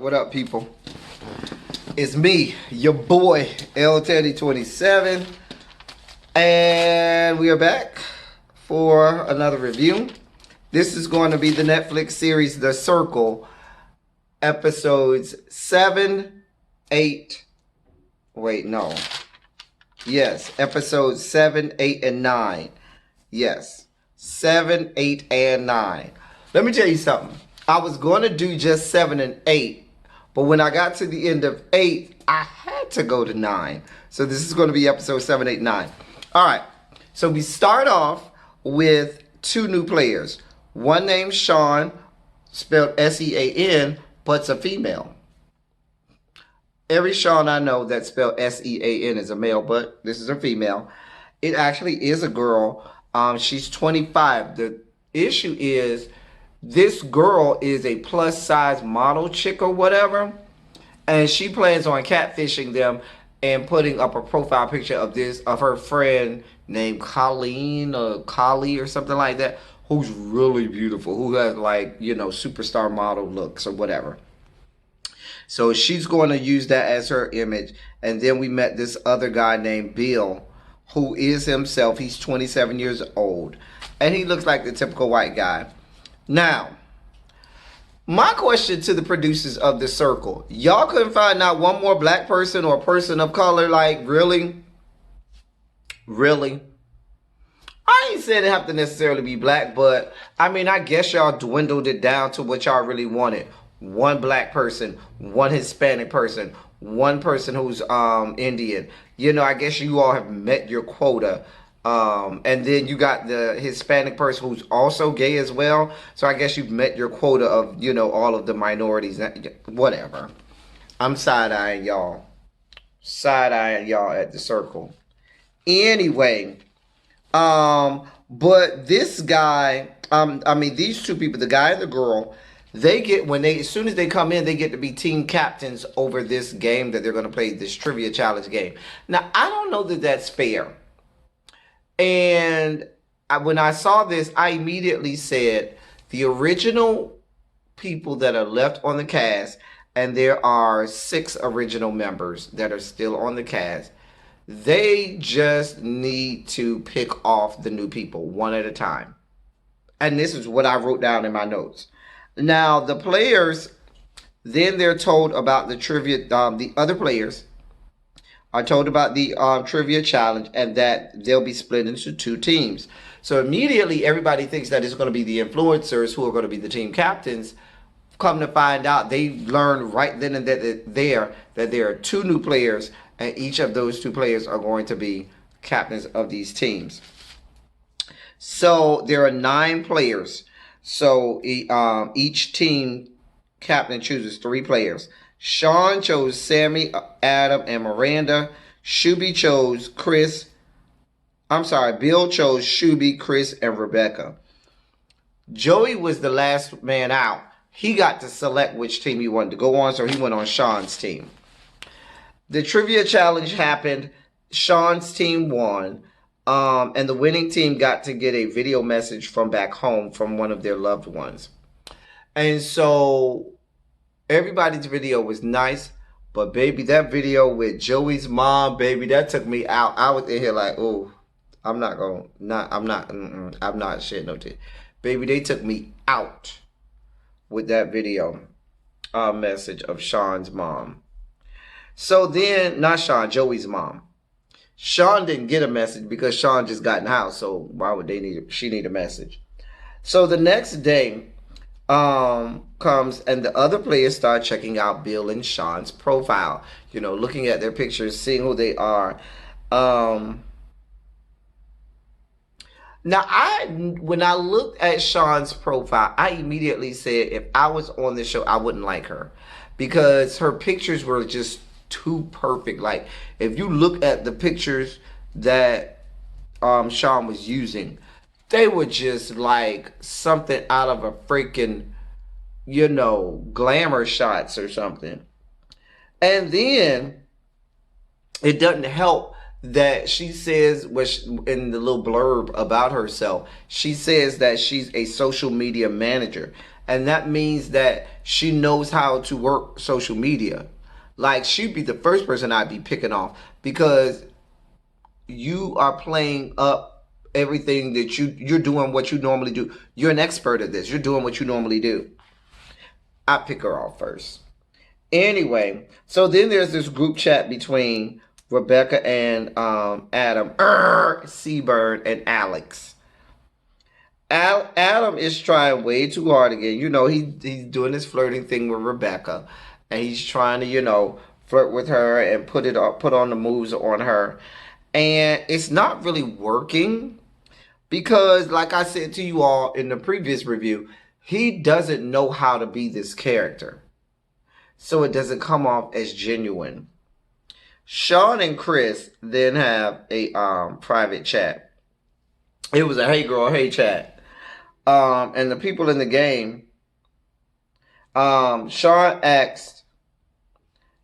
What up, people? It's me, your boy, L Teddy 27, and we are back for another review. This is going to be the Netflix series The Circle, episodes 7, 8. Wait, no. Yes, episodes 7, 8, and 9. Yes, 7, 8, and 9. Let me tell you something. I was going to do just 7 and 8, but when I got to the end of 8, I had to go to 9. So this is going to be episode 7, 8, 9. All right. So we start off with two new players. One named Sean, spelled S-E-A-N, but's a female. Every Sean I know that's spelled S-E-A-N is a male, but this is a female. It actually is a girl. She's 25. The issue is this girl is a plus size model chick or whatever, and she plans on catfishing them and putting up a profile picture of her friend named Colleen or Collie or something like that, who's really beautiful, who has superstar model looks or whatever. So she's going to use that as her image. And then we met this other guy named Bill, who is himself. He's 27 years old, and he looks like the typical white guy. Now, my question to the producers of The Circle, y'all couldn't find not one more black person or person of color? Like, really? Really? I ain't saying it have to necessarily be black, but I mean, I guess y'all dwindled it down to what y'all really wanted. One black person, one Hispanic person, one person who's Indian. I guess you all have met your quota. And then you got the Hispanic person who's also gay as well. So I guess you've met your quota of, all of the minorities. Whatever. I'm side-eyeing y'all. Side-eyeing y'all at The Circle. Anyway. But this guy, these two people, the guy and the girl, as soon as they come in, they get to be team captains over this game that they're going to play, this trivia challenge game. Now, I don't know that that's fair. And when I saw this, I immediately said the original people that are left on the cast, and there are 6 original members that are still on the cast, they just need to pick off the new people one at a time. And this is what I wrote down in my notes. Now, the players, then they're told about the trivia, the other players are told about the trivia challenge, and that they'll be split into 2 teams. So immediately everybody thinks that it's going to be the influencers who are going to be the team captains. Come to find out, they learn right then and there that there are 2 new players, and each of those 2 players are going to be captains of these teams. So there are 9 players. So each team captain chooses 3 players. Sean chose Sammy, Adam, and Miranda. Bill chose Shuby, Chris, and Rebecca. Joey was the last man out. He got to select which team he wanted to go on, so he went on Sean's team. The trivia challenge happened. Sean's team won. And the winning team got to get a video message from back home from one of their loved ones. And so everybody's video was nice, but baby, that video with Joey's mom, baby, that took me out. I was in here like, oh, I'm not shedding no tears. Baby, they took me out with that video message of Sean's mom. So then, not Sean, Joey's mom. Sean didn't get a message because Sean just got in the house, so why would she need a message? So the next day comes, and the other players start checking out Bill and Sean's profile, looking at their pictures, seeing who they are. Now, when I looked at Sean's profile, I immediately said if I was on this show, I wouldn't like her, because her pictures were just too perfect. Like, if you look at the pictures that Sean was using, they were just like something out of a freaking, glamour shots or something. And then it doesn't help that she says, in the little blurb about herself, she says that she's a social media manager. And that means that she knows how to work social media. Like, she'd be the first person I'd be picking off, because you are playing up everything that you're doing what you normally do. You're an expert at this. You're doing what you normally do. I pick her off first. Anyway, so then there's this group chat between Rebecca and Adam, Seaburn, and Alex. Adam is trying way too hard again. You know, he's doing this flirting thing with Rebecca, and he's trying to, you know, flirt with her and put on the moves on her, and it's not really working because, like I said to you all in the previous review, he doesn't know how to be this character, so it doesn't come off as genuine. Sean and Chris then have a private chat. It was a hey girl, hey chat. And the people in the game, Sean asked,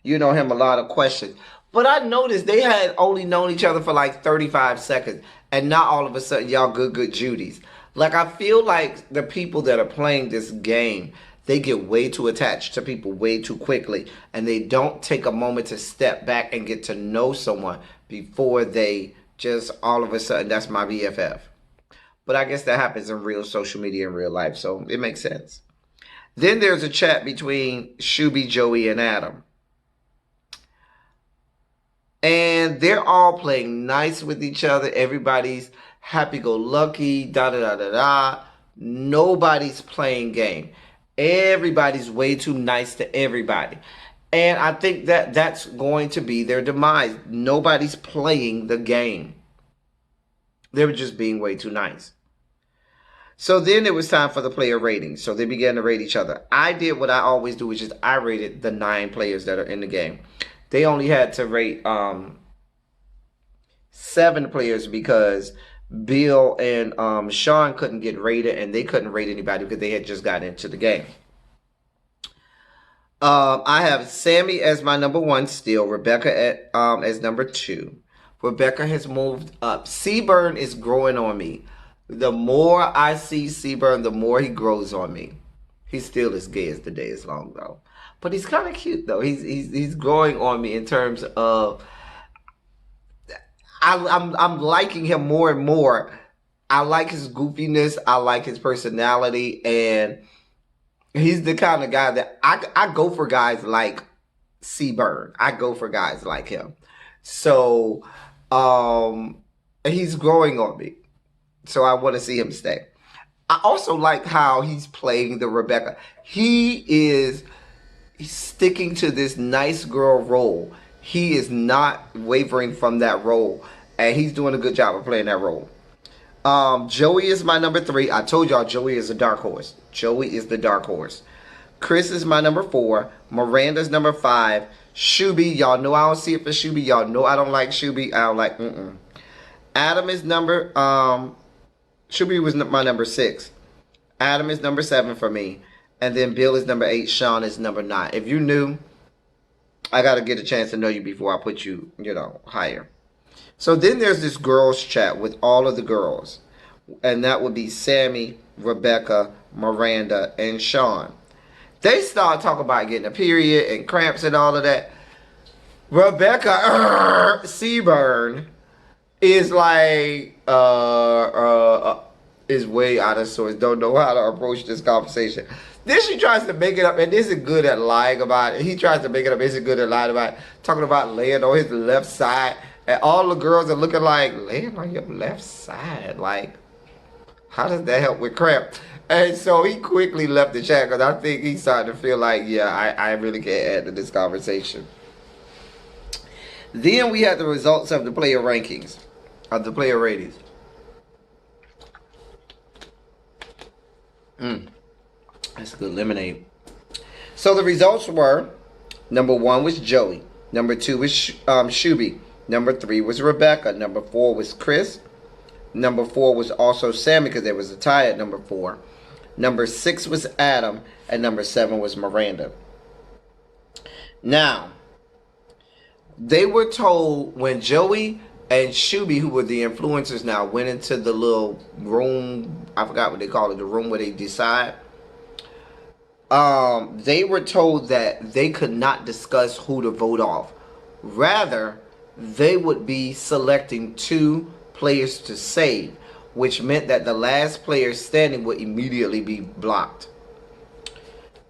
you know, him a lot of questions. But I noticed they had only known each other for like 35 seconds. And not all of a sudden, y'all good Judies. Like, I feel like the people that are playing this game, they get way too attached to people way too quickly. And they don't take a moment to step back and get to know someone before they just all of a sudden, that's my BFF. But I guess that happens in real social media in real life, so it makes sense. Then there's a chat between Shuby, Joey, and Adam. And they're all playing nice with each other. Everybody's happy-go-lucky, da-da-da-da-da. Nobody's playing game. Everybody's way too nice to everybody. And I think that that's going to be their demise. Nobody's playing the game. They're just being way too nice. So then it was time for the player ratings. So they began to rate each other. I did what I always do, which is I rated the 9 players that are in the game. They only had to rate 7 players because Bill and Sean couldn't get rated, and they couldn't rate anybody because they had just got into the game. I have Sammy as my number 1 still. Rebecca as number 2. Rebecca has moved up. Seaburn is growing on me. The more I see Seaburn, the more he grows on me. He's still as gay as the day is long, though. But he's kind of cute, though. He's growing on me in terms of I'm liking him more and more. I like his goofiness. I like his personality, and he's the kind of guy that I go for guys like Seaburn. I go for guys like him. So he's growing on me. So I want to see him stay. I also like how he's playing the Rebecca. He's sticking to this nice girl role. He is not wavering from that role. And he's doing a good job of playing that role. Joey is my number 3. I told y'all Joey is a dark horse. Joey is the dark horse. Chris is my number 4. Miranda's number 5. Shuby, y'all know I don't see it for Shuby. Y'all know I don't like Shuby. I don't like, Adam is number, Shuby was my number 6. Adam is number 7 for me. And then Bill is number 8. Sean is number 9. If you're new, I got to get a chance to know you before I put you, higher. So then there's this girls chat with all of the girls. And that would be Sammy, Rebecca, Miranda, and Sean. They start talking about getting a period and cramps and all of that. Rebecca Seaburn is like is way out of sorts. Don't know how to approach this conversation. Then she tries to make it up, and this is good at lying about it. He tries to make it up. This is good at lying about it. Talking about laying on his left side, and all the girls are looking like, laying on your left side. Like, how does that help with cramp? And so he quickly left the chat because I think he's starting to feel like, yeah, I really can't add to this conversation. Then we had the results of the player rankings, of the player ratings. That's good lemonade. So the results were, number 1 was Joey. Number 2 was Shuby. Number 3 was Rebecca. Number 4 was Chris. Number 4 was also Sammy because there was a tie at number 4. Number 6 was Adam. And number 7 was Miranda. Now, they were told when Joey and Shuby, who were the influencers now, went into the little room, I forgot what they call it, the room where they decide. they were told that they could not discuss who to vote off. Rather, they would be selecting 2 players to save, which meant that the last player standing would immediately be blocked.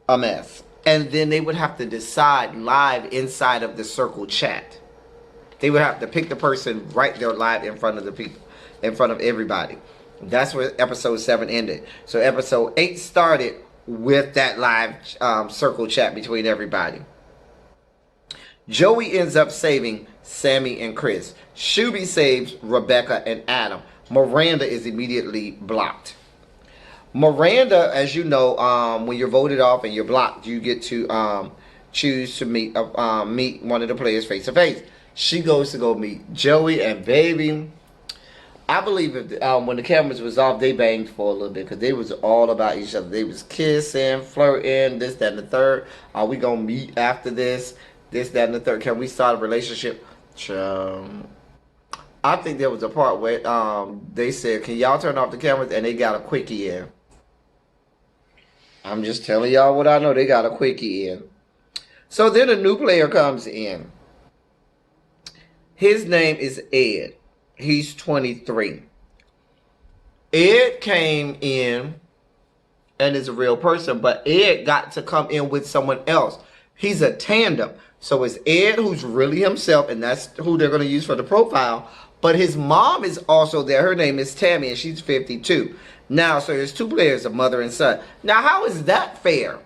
A mess. And then they would have to decide live inside of the circle chat. They would have to pick the person right there live in front of the people, in front of everybody. That's where episode 7 ended. So episode 8 started with that live circle chat between everybody. Joey ends up saving Sammy and Chris. Shuby saves Rebecca and Adam. Miranda is immediately blocked. Miranda, as you know, when you're voted off and you're blocked, you get to choose to meet one of the players face to face. She goes to go meet Joey, and baby, I believe if, when the cameras was off, they banged for a little bit because they was all about each other. They was kissing, flirting, this, that, and the third. Are we gonna meet after this? This, that, and the third. Can we start a relationship? I think there was a part where they said, "Can y'all turn off the cameras?" And they got a quickie in. I'm just telling y'all what I know. They got a quickie in. So then a new player comes in. His name is Ed. He's 23. Ed came in and is a real person, but Ed got to come in with someone else. He's a tandem. So it's Ed, who's really himself, and that's who they're going to use for the profile. But his mom is also there. Her name is Tammy, and she's 52. Now, so there's 2 players, a mother and son. Now, how is that fair?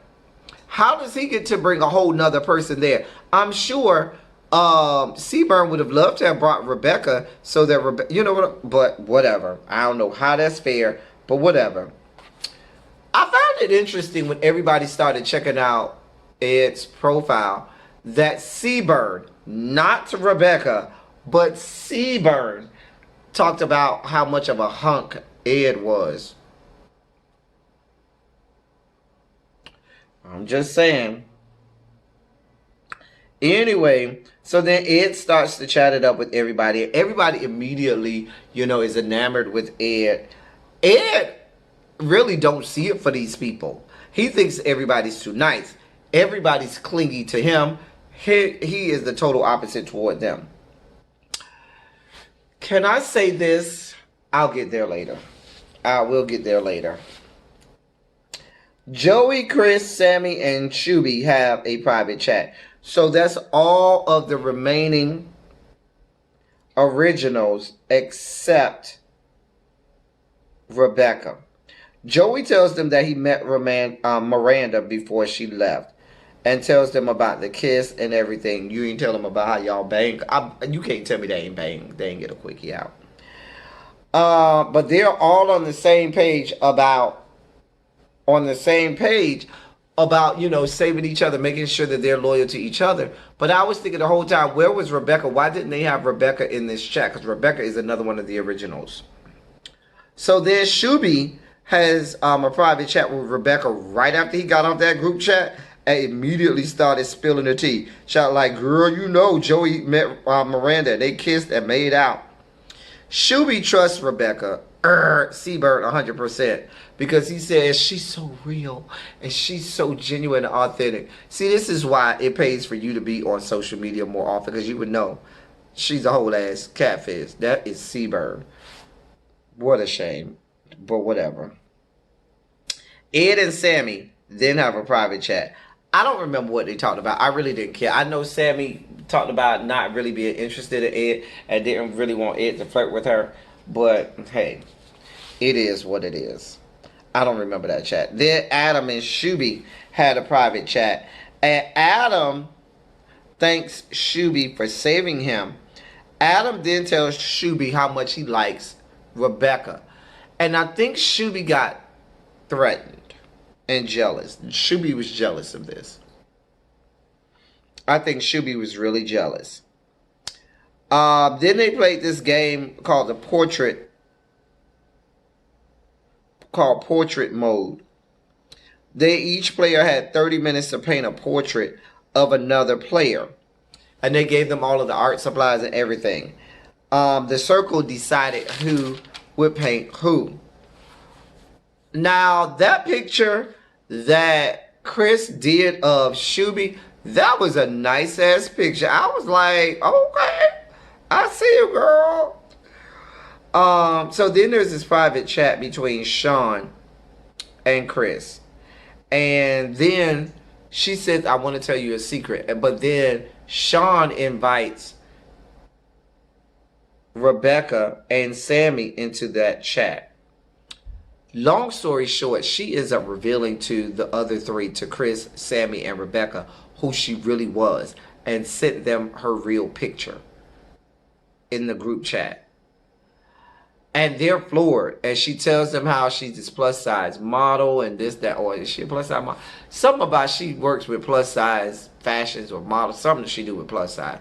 How does he get to bring a whole nother person there? I'm sure Seaburn would have loved to have brought Rebecca so that, you know what, but whatever. I don't know how that's fair, but whatever. I found it interesting when everybody started checking out Ed's profile that Seaburn, not Rebecca, but Seaburn, talked about how much of a hunk Ed was. I'm just saying. Anyway, so then Ed starts to chat it up with everybody. Everybody immediately, you know, is enamored with Ed. Ed really don't see it for these people. He thinks everybody's too nice. Everybody's clingy to him. He is the total opposite toward them. Can I say this? I'll get there later. I will get there later. Joey, Chris, Sammy, and Shuby have a private chat. So that's all of the remaining originals except Rebecca. Joey tells them that he met Miranda before she left and tells them about the kiss and everything. You ain't tell them about how y'all bang. You can't tell me they ain't bang. They ain't get a quickie out. But they're all on the same page about you know, saving each other, making sure that they're loyal to each other. But I was thinking the whole time, where was Rebecca? Why didn't they have Rebecca in this chat? Because Rebecca is another one of the originals. So then Shuby has a private chat with Rebecca right after he got off that group chat and immediately started spilling the tea. Shout like, girl, you know Joey met Miranda. They kissed and made out. Shuby trusts Rebecca, Seabird 100%, because he says she's so real and she's so genuine and authentic. See, this is why it pays for you to be on social media more often, because you would know she's a whole ass catfish. That is Seabird. What a shame, but whatever. Ed and Sammy then have a private chat. I don't remember what they talked about. I really didn't care. I know Sammy talked about not really being interested in Ed and didn't really want Ed to flirt with her. But, hey, it is what it is. I don't remember that chat. Then Adam and Shuby had a private chat. And Adam thanks Shuby for saving him. Adam then tells Shuby how much he likes Rebecca. And I think Shuby got threatened and jealous. Shuby was jealous of this. I think Shuby was really jealous. Then they played this game called Portrait Mode. Each player had 30 minutes to paint a portrait of another player. And they gave them all of the art supplies and everything. The circle decided who would paint who. Now, that picture that Chris did of Shuby, that was a nice ass picture. I was like, okay, I see you, girl. So then there's this private chat between Sean and Chris. And then she says, I want to tell you a secret. But then Sean invites Rebecca and Sammy into that chat. Long story short, she ends up revealing to the other three, to Chris, Sammy, and Rebecca, who she really was, and sent them her real picture in the group chat. And they're floored. And she tells them how she's this plus size model and this, that, or is she a plus size model? Something about she works with plus size fashions or models, something she do with plus size.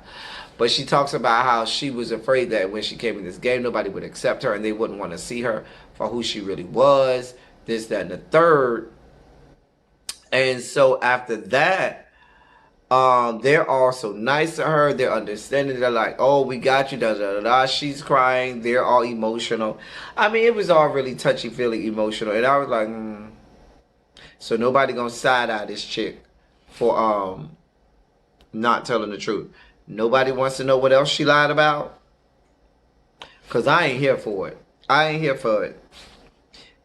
But she talks about how she was afraid that when she came in this game, nobody would accept her and they wouldn't want to see her for who she really was, this, that, and the third. And so after that, they're also nice to her. They're understanding. They're like, oh, we got you, da, da, da, da. She's crying. They're all emotional. I mean, it was all really touchy-feely emotional. And I was like, So nobody gonna side-eye this chick for not telling the truth. Nobody wants to know what else she lied about. Because I ain't here for it. I ain't here for it.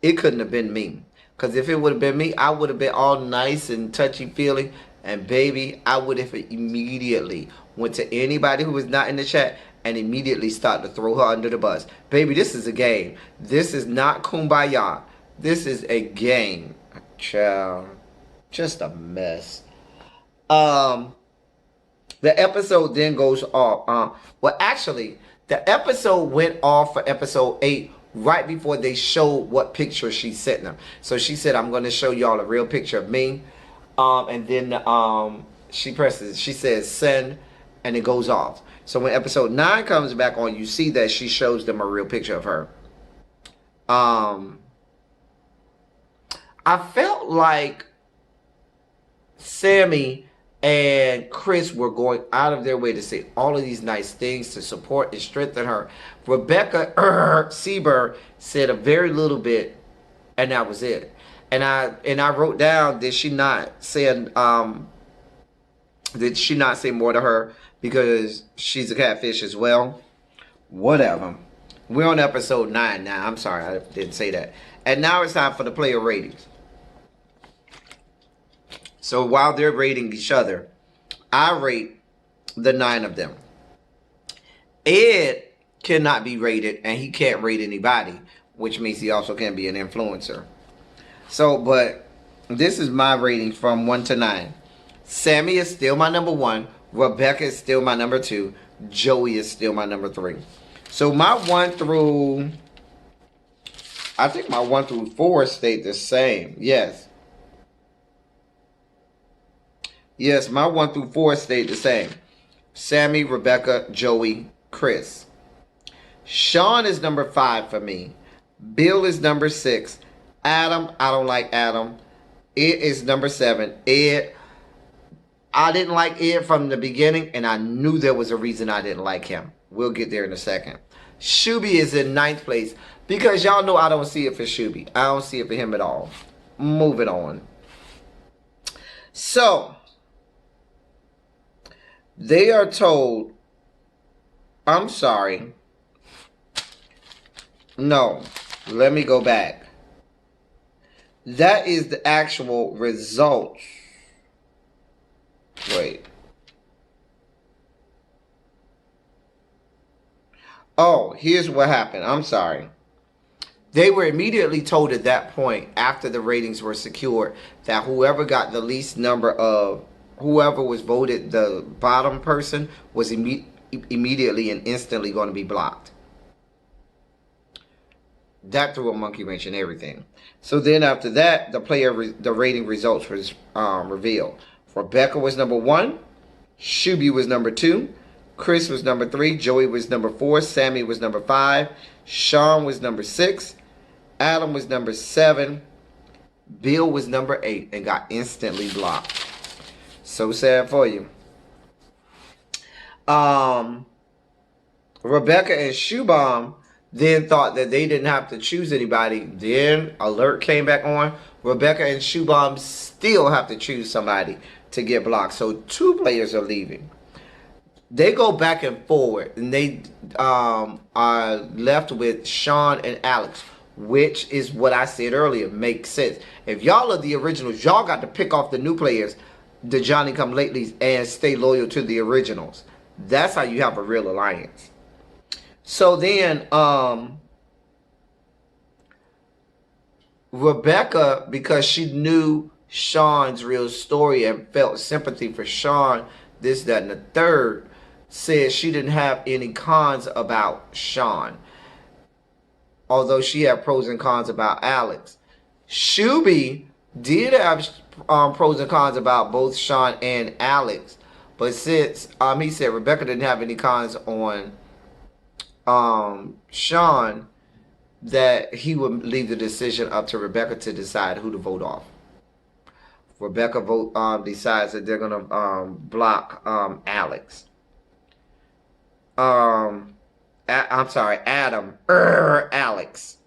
It couldn't have been me. Because if it would have been me, I would have been all nice and touchy-feely. And baby, I would have immediately went to anybody who was not in the chat and immediately started to throw her under the bus. Baby, this is a game. This is not kumbaya. This is a game. Child. Just a mess. The episode then goes off. Well, actually, the episode went off for episode 8 right before they showed what picture she sent them. So she said, I'm going to show y'all a real picture of me. And then she says send, and it goes off. So when episode 9 comes back on, you see that she shows them a real picture of her. I felt like Sammy and Chris were going out of their way to say all of these nice things to support and strengthen her. Rebecca Seaburn said a very little bit, and that was it. And I wrote down, did she not say more to her because she's a catfish as well? Whatever. We're on episode 9 now. I'm sorry, I didn't say that. And now it's time for the player ratings. So while they're rating each other, I rate the 9 of them. Ed cannot be rated, and he can't rate anybody, which means he also can't be an influencer. So, but this is my rating from 1 to 9. Sammy is still my number 1. Rebecca is still my number 2. Joey is still my number 3. So my 1 through, I think my 1 through 4 stayed the same. Yes. Yes, my 1 through 4 stayed the same. Sammy, Rebecca, Joey, Chris. Sean is number 5 for me. Bill is number 6. Adam, I don't like Adam. Ed is number 7. Ed, I didn't like Ed from the beginning, and I knew there was a reason I didn't like him. We'll get there in a second. Shuby is in 9th place because y'all know I don't see it for Shuby. I don't see it for him at all. Moving on. So, they are told, I'm sorry. No, let me go back. That is the actual results. Wait. Oh, here's what happened. I'm sorry. They were immediately told at that point, after the ratings were secured, that whoever got the least number of, whoever was voted the bottom person was immediately and instantly going to be blocked. That threw a monkey wrench in everything. So then after that, the rating results was revealed. Rebecca was number 1. Shuby was number 2. Chris was number 3. Joey was number 4. Sammy was number 5. Sean was number 6. Adam was number 7. Bill was number 8 and got instantly blocked. So sad for you. Rebecca and Shoebomb then thought that they didn't have to choose anybody. Then alert came back on. Rebecca and Shubham still have to choose somebody to get blocked. So 2 players are leaving. They go back and forward, and they are left with Sean and Alex, which is what I said earlier. Makes sense. If y'all are the originals, y'all got to pick off the new players, the Johnny Come Latelys, and stay loyal to the originals. That's how you have a real alliance. So then, Rebecca, because she knew Sean's real story and felt sympathy for Sean, this, that, and the third, said she didn't have any cons about Sean, although she had pros and cons about Alex. Shuby did have pros and cons about both Sean and Alex, but since he said Rebecca didn't have any cons on Sean, that he would leave the decision up to Rebecca to decide who to vote off. Rebecca decides that they're gonna block Alex. I'm sorry, Adam. Alex.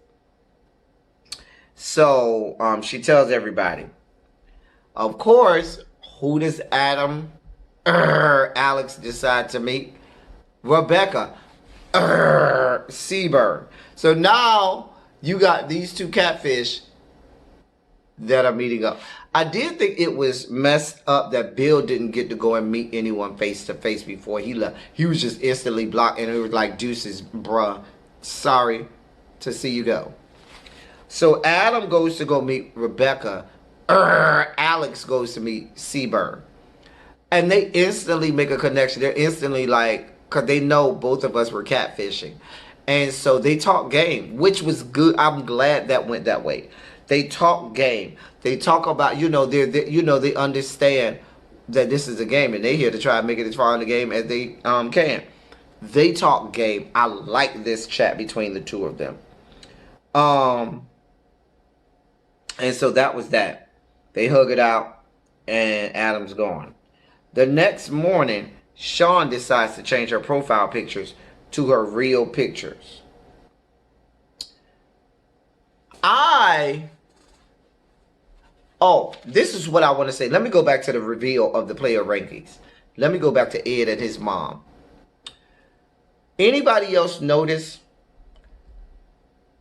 So she tells everybody. Of course, who does Adam Alex decide to meet? Rebecca Seaburn. So now you got these 2 catfish that are meeting up. I did think it was messed up that Bill didn't get to go and meet anyone face to face before he left. He was just instantly blocked, and it was like, deuces, bruh. Sorry to see you go. So Adam goes to go meet Rebecca. Alex goes to meet Seaburn. And they instantly make a connection. They're instantly like, because they know both of us were catfishing. And so they talk game, which was good. I'm glad that went that way. They talk game. They talk about, they understand that this is a game, and they're here to try and make it as far in the game as they can. They talk game. I like this chat between the 2 of them. And so that was that. They hug it out, and Adam's gone. The next morning, Sean decides to change her profile pictures to her real pictures. This is what I want to say. Let me go back to the reveal of the player rankings. Let me go back to Ed and his mom. Anybody else notice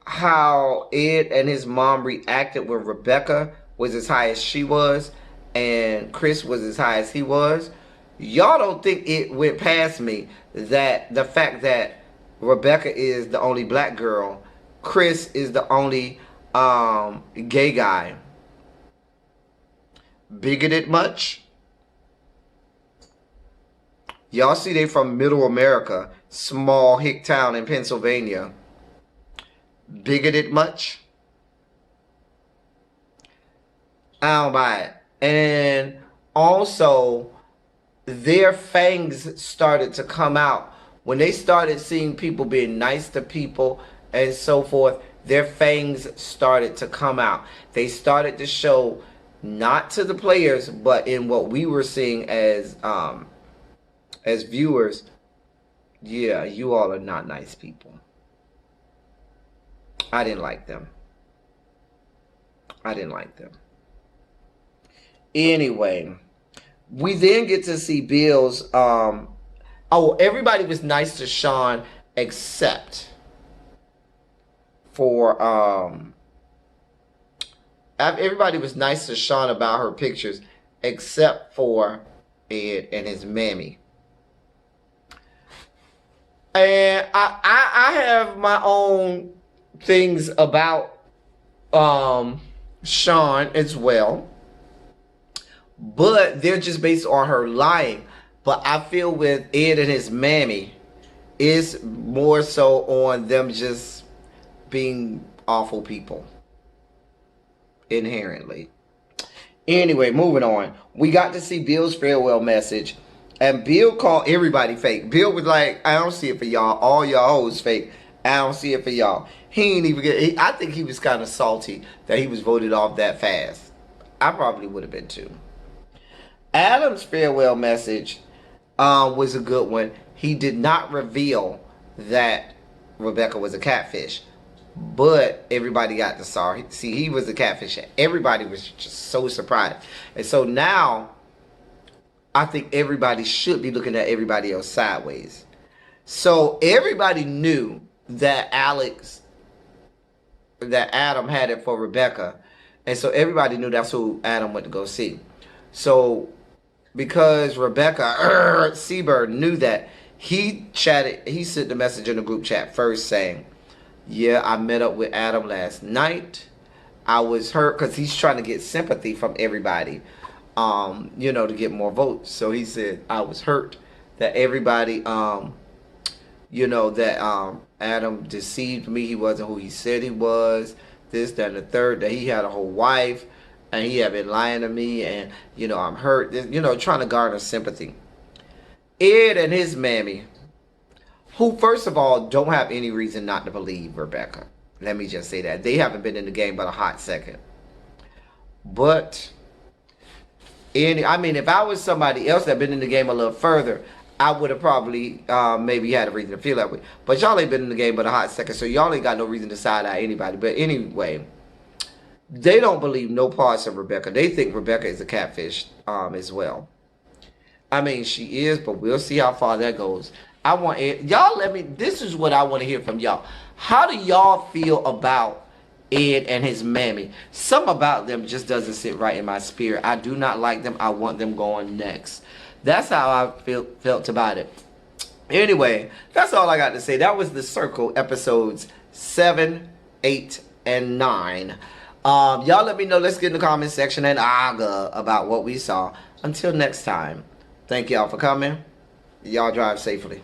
how Ed and his mom reacted when Rebecca was as high as she was and Chris was as high as he was? Y'all don't think it went past me that the fact that Rebecca is the only black girl, Chris is the only gay guy, bigoted much? Y'all see they from middle America, small hick town in Pennsylvania. Bigoted much? I don't buy it. And also, their fangs started to come out. When they started seeing people being nice to people and so forth, their fangs started to come out. They started to show, not to the players, but in what we were seeing as viewers. Yeah, you all are not nice people. I didn't like them. I didn't like them. Anyway, we then get to see Bill's, everybody was nice to Sean except for, everybody was nice to Sean about her pictures except for Ed and his mammy. And I have my own things about Sean as well, but they're just based on her lying. But I feel with Ed and his mammy, it's more so on them just being awful people inherently. Anyway, moving on. We got to see Bill's farewell message, and Bill called everybody fake. Bill was like, I don't see it for y'all. All y'all hoes fake. I don't see it for y'all. He ain't even get. I think he was kind of salty that he was voted off that fast. I probably would have been too. Adam's farewell message was a good one. He did not reveal that Rebecca was a catfish, but everybody got to see he was a catfish. Everybody was just so surprised. And so now, I think everybody should be looking at everybody else sideways. So everybody knew that Adam had it for Rebecca. And so everybody knew that's who Adam went to go see. So because Rebecca Seabird knew that, he sent the message in the group chat first saying, yeah, I met up with Adam last night. I was hurt, because he's trying to get sympathy from everybody, to get more votes. So he said, I was hurt that everybody, Adam deceived me. He wasn't who he said he was. This, that, and the third, that he had a whole wife, and he had been lying to me, and, I'm hurt. Trying to garner sympathy. Ed and his mammy, who, first of all, don't have any reason not to believe Rebecca. Let me just say that. They haven't been in the game but a hot second. But, if I was somebody else that had been in the game a little further, I would have probably maybe had a reason to feel that way. But y'all ain't been in the game but a hot second, so y'all ain't got no reason to side eye anybody. But anyway, they don't believe no parts of Rebecca. They think Rebecca is a catfish as well. She is, but we'll see how far that goes. This is what I want to hear from y'all. How do y'all feel about Ed and his mammy? Some about them just doesn't sit right in my spirit. I do not like them. I want them going next. That's how I felt about it. Anyway, that's all I got to say. That was The Circle, episodes 7, 8, and 9. Y'all let me know. Let's get in the comment section and argue about what we saw. Until next time, thank y'all for coming. Y'all drive safely.